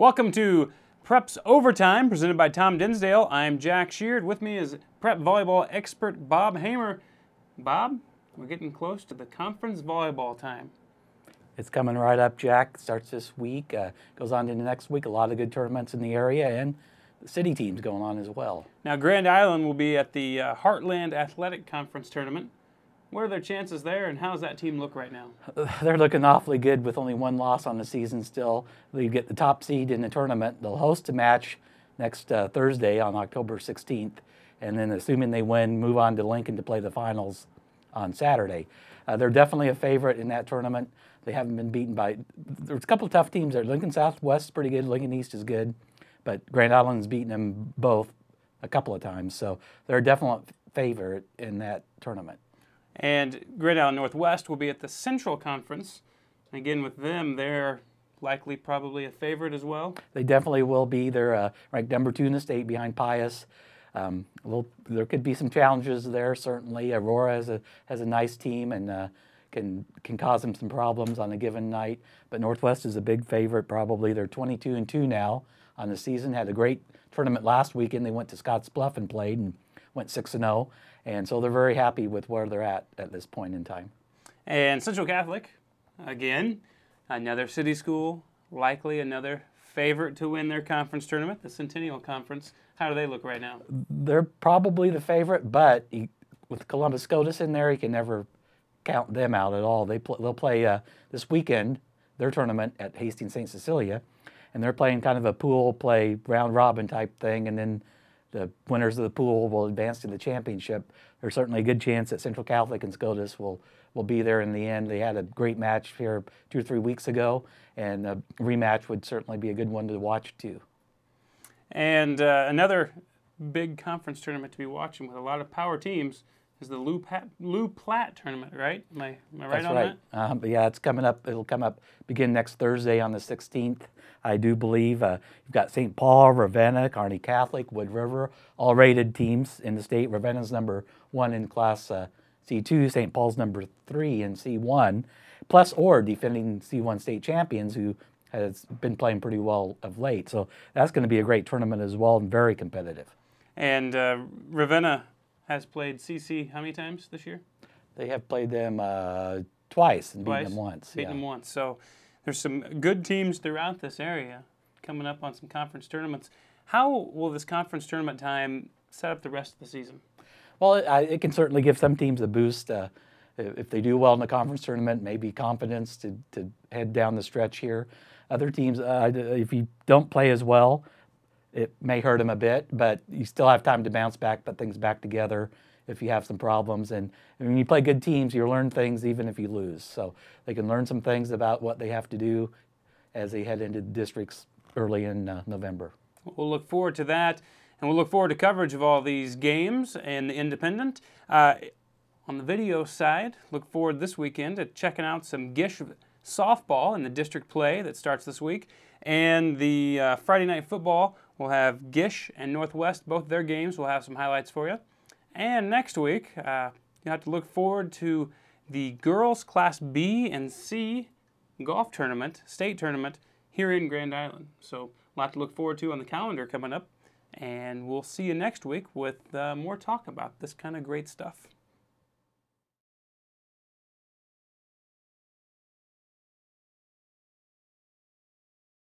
Welcome to Prep's Overtime, presented by Tom Dinsdale. I'm Jack Sheard. With me is Prep volleyball expert Bob Hamer. Bob, we're getting close to the conference volleyball time. It's coming right up, Jack. Starts this week, goes on into next week. A lot of good tournaments in the area, and the city teams going on as well. Now, Grand Island will be at the Heartland Athletic Conference Tournament. What are their chances there, and how does that team look right now? They're looking awfully good with only one loss on the season still. They get the top seed in the tournament. They'll host a match next Thursday on October 16th, and then assuming they win, move on to Lincoln to play the finals on Saturday. They're definitely a favorite in that tournament. They haven't been beaten by, there's a couple of tough teams there. Lincoln Southwest is pretty good, Lincoln East is good, but Grand Island's beaten them both a couple of times, so they're a definite favorite in that tournament. And Grand Island Northwest will be at the Central Conference. Again, with them, they're likely probably a favorite as well. They definitely will be. They're ranked number 2 in the state behind Pius. There could be some challenges there, certainly. Aurora has a nice team and can cause them some problems on a given night. But Northwest is a big favorite, probably. They're 22-2 now on the season. Had a great tournament last weekend. They went to Scotts Bluff and played and went 6-0. And so they're very happy with where they're at this point in time. And Central Catholic, again, another city school, likely another favorite to win their conference tournament, the Centennial Conference. How do they look right now? They're probably the favorite, but with Columbus SCOTUS in there, you can never count them out at all. They'll play this weekend, their tournament at Hastings St. Cecilia, and they're playing kind of a pool play, round-robin type thing, and then the winners of the pool will advance to the championship. There's certainly a good chance that Central Catholic and SCOTUS will be there in the end. They had a great match here 2 or 3 weeks ago, and a rematch would certainly be a good one to watch too. And another big conference tournament to be watching with a lot of power teams is the Lou Platte tournament, right? Am I right That's on right. that? Yeah, it's coming up. It'll come up, begin next Thursday on the 16th. I do believe you've got St. Paul, Ravenna, Kearney Catholic, Wood River, all rated teams in the state. Ravenna's number 1 in Class C2, St. Paul's number 3 in C1, plus Ord, defending C1 state champions, who has been playing pretty well of late. So that's going to be a great tournament as well and very competitive. And Ravenna has played CC how many times this year? They have played them twice and beaten them once. Beaten them once. So there's some good teams throughout this area coming up on some conference tournaments. How will this conference tournament time set up the rest of the season? Well, it can certainly give some teams a boost. If they do well in the conference tournament, maybe confidence to head down the stretch here. Other teams, if you don't play as well, it may hurt them a bit, but you still have time to bounce back, put things back together if you have some problems. And when you play good teams, you learn things even if you lose. So they can learn some things about what they have to do as they head into the districts early in November. We'll look forward to that, and we'll look forward to coverage of all these games and the Independent. On the video side, look forward this weekend to checking out some Gish softball in the district play that starts this week. And the Friday night football will have Gish and Northwest, both their games. We'll have some highlights for you. And next week, you have to look forward to the girls Class B and C golf tournament, state tournament, here in Grand Island. So a lot to look forward to on the calendar coming up. And we'll see you next week with more talk about this kind of great stuff.